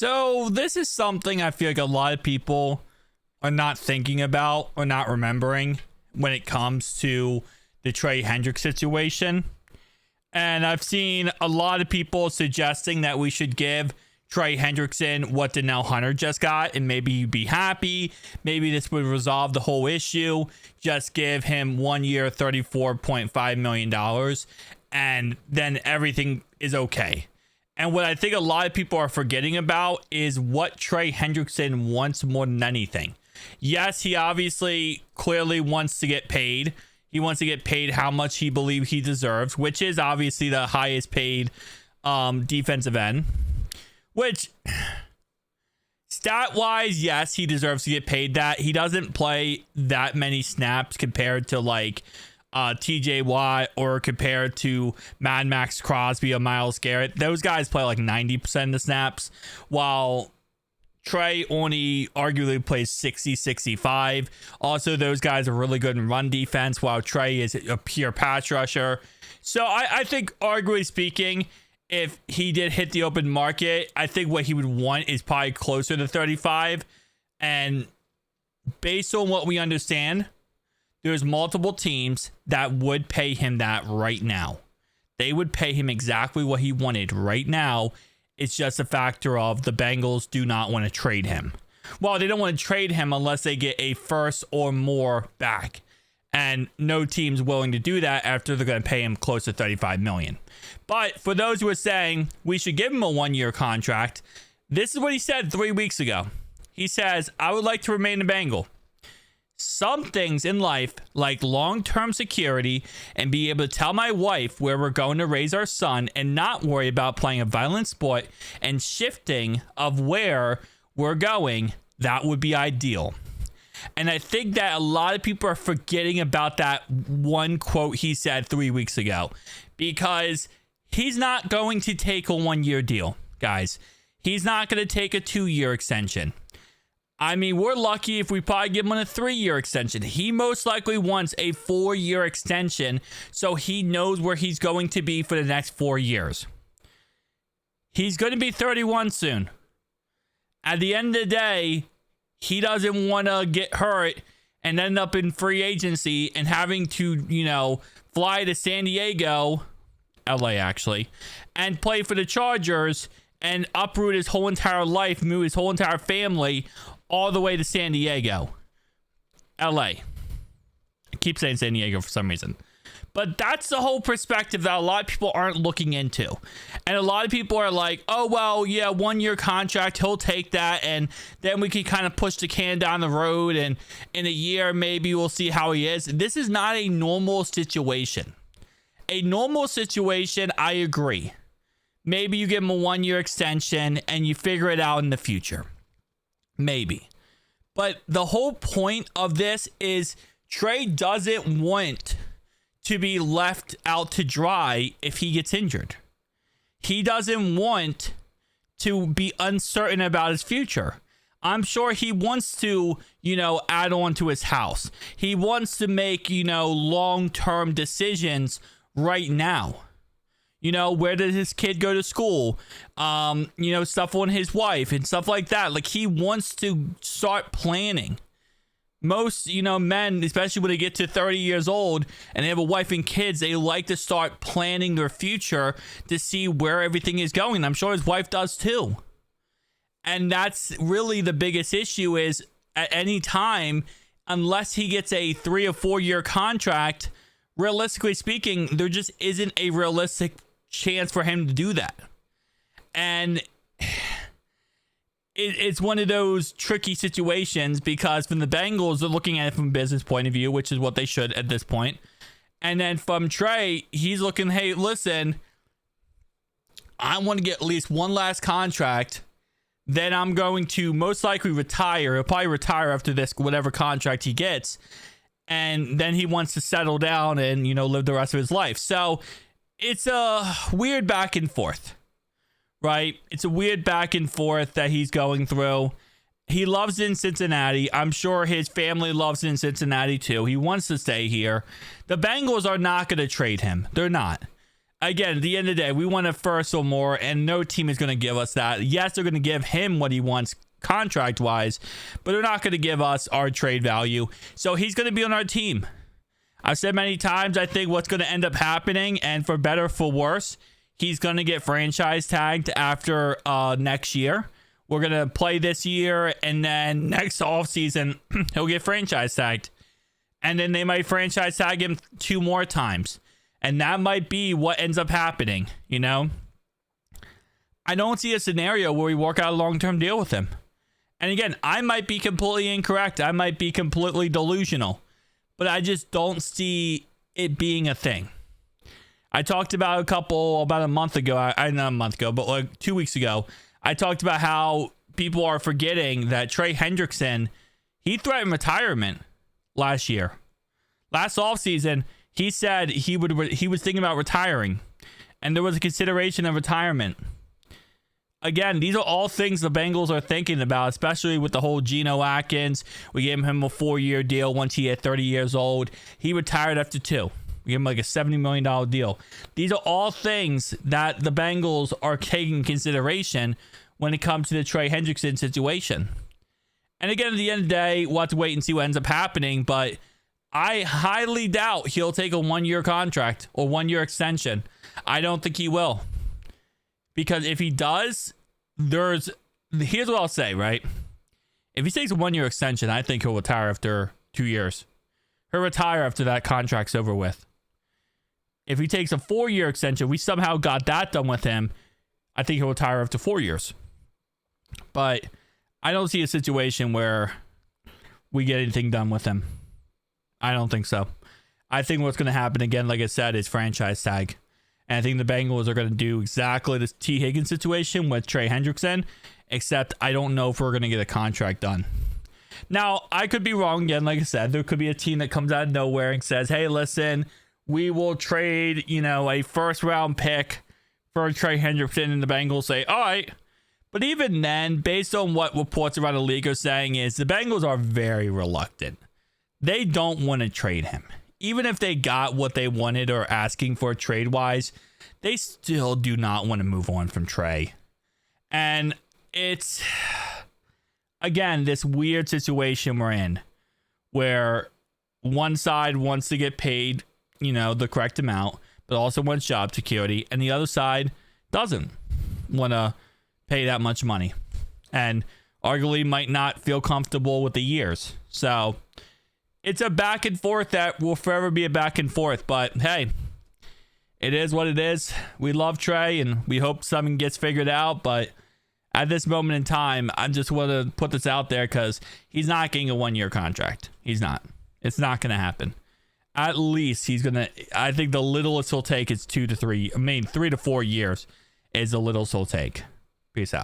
So this is something I feel like a lot of people are not thinking about or not remembering when it comes to the Trey Hendrickson situation. And I've seen a lot of people suggesting that we should give Trey Henderickson what Danielle Hunter just got, and maybe you'd be happy. Maybe this would resolve the whole issue. Just give him 1 year, $34.5 million, and then everything is okay. And what I think a lot of people are forgetting about is what Trey Henderickson wants more than anything. Yes, he obviously clearly wants to get paid. He wants to get paid how much he believes he deserves, which is obviously the highest paid defensive end. Which, stat-wise, yes, he deserves to get paid that. He doesn't play that many snaps compared to, like, TJ Watt or compared to Mad Max Crosby or Myles Garrett. Those guys play like 90% of the snaps, while Trey only arguably plays 60, 65. Also, those guys are really good in run defense, while Trey is a pure pass rusher. So I think, arguably speaking, if he did hit the open market, I think what he would want is probably closer to 35. And based on what we understand, there's multiple teams that would pay him that right now. They would pay him exactly what he wanted right now. It's just a factor of the Bengals do not want to trade him. Well, they don't want to trade him unless they get a first or more back. And no team's willing to do that after they're going to pay him close to $35 million. But for those who are saying we should give him a 1 year contract, this is what he said 3 weeks ago. He says, I would like to remain a Bengal. Some things in life, like long-term security and be able to tell my wife where we're going to raise our son and not worry about playing a violent sport and shifting of where we're going, that would be ideal. And I think that a lot of people are forgetting about that one quote he said 3 weeks ago, because he's not going to take a 1 year deal, guys. He's not going to take a 2 year extension. I mean, we're lucky if we probably give him a 3 year extension. He most likely wants a 4 year extension so he knows where he's going to be for the next 4 years. He's going to be 31 soon. At the end of the day, he doesn't want to get hurt and end up in free agency and having to, fly to San Diego, LA actually, and play for the Chargers and uproot his whole entire life, move his whole entire family all the way to San Diego, LA. I keep saying San Diego for some reason. But that's the whole perspective that a lot of people aren't looking into. And a lot of people are like, oh, well, yeah, 1 year contract, he'll take that. And then we can kind of push the can down the road. And in a year, maybe we'll see how he is. This is not a normal situation. A normal situation, I agree. Maybe you give him a 1 year extension and you figure it out in the future. Maybe. But the whole point of this is Trey doesn't want to be left out to dry if he gets injured. He doesn't want to be uncertain about his future. I'm sure he wants to, add on to his house. He wants to make, long-term decisions right now. Where did his kid go to school? Stuff on his wife and stuff like that. Like, he wants to start planning. Most, men, especially when they get to 30 years old and they have a wife and kids, they like to start planning their future to see where everything is going. I'm sure his wife does too. And that's really the biggest issue is at any time, unless he gets a 3 or 4 year contract, realistically speaking, there just isn't a realistic chance for him to do that. And it's one of those tricky situations because from the Bengals, they're looking at it from a business point of view, which is what they should at this point. And then from Trey, he's looking, hey, listen, I want to get at least one last contract. Then I'm going to most likely retire. He'll probably retire after this, whatever contract he gets. And then he wants to settle down and, live the rest of his life. So it's a weird back and forth, right? It's a weird back and forth that he's going through. He loves it in Cincinnati. I'm sure his family loves it in Cincinnati too. He wants to stay here. The Bengals are not going to trade him. They're not. again, at the end of the day, we want a first or more, and no team is going to give us that. Yes, they're going to give him what he wants contract-wise, but they're not going to give us our trade value. So he's going to be on our team. I've said many times, I think what's going to end up happening, and for better or for worse, he's going to get franchise tagged after next year. We're going to play this year, and then next offseason, he'll get franchise tagged. And then they might franchise tag him 2 more times. And that might be what ends up happening, you know? I don't see a scenario where we work out a long-term deal with him. And again, I might be completely incorrect. I might be completely delusional. But I just don't see it being a thing. I talked about about a month ago. Not a month ago, but like 2 weeks ago. I talked about how people are forgetting that Trey Henderickson, he threatened retirement last year. Last offseason, he said he was thinking about retiring, and there was a consideration of retirement. Again, these are all things the Bengals are thinking about, especially with the whole Geno Atkins. We gave him a 4-year deal once he hit 30 years old. He retired after 2. We gave him like a $70 million deal. These are all things that the Bengals are taking into consideration when it comes to the Trey Henderickson situation. And again, at the end of the day, we'll have to wait and see what ends up happening, but I highly doubt he'll take a 1-year contract or 1-year extension. I don't think he will. Because if he does, here's what I'll say, right? If he takes a 1-year extension, I think he'll retire after 2 years. He'll retire after that contract's over with. If he takes a 4-year extension, we somehow got that done with him, I think he'll retire after 4 years. But I don't see a situation where we get anything done with him. I don't think so. I think what's going to happen again, like I said, is franchise tag. And I think the Bengals are going to do exactly this T. Higgins situation with Trey Henderickson, except I don't know if we're going to get a contract done. Now, I could be wrong again. Like I said, there could be a team that comes out of nowhere and says, hey, listen, we will trade, a first-round pick for Trey Henderickson, and the Bengals say, all right. But even then, based on what reports around the league are saying, is the Bengals are very reluctant. They don't want to trade him. Even if they got what they wanted or asking for trade-wise, they still do not want to move on from Trey. And it's, again, this weird situation we're in where one side wants to get paid, the correct amount, but also wants job security, and the other side doesn't want to pay that much money and arguably might not feel comfortable with the years. So it's a back and forth that will forever be a back and forth, but hey, it is what it is. We love Trey and we hope something gets figured out, but at this moment in time, I just want to put this out there because he's not getting a 1-year contract. He's not. It's not going to happen. At least he's going to, I think the littlest he'll take is 3 to 4 years is the littlest he'll take. Peace out.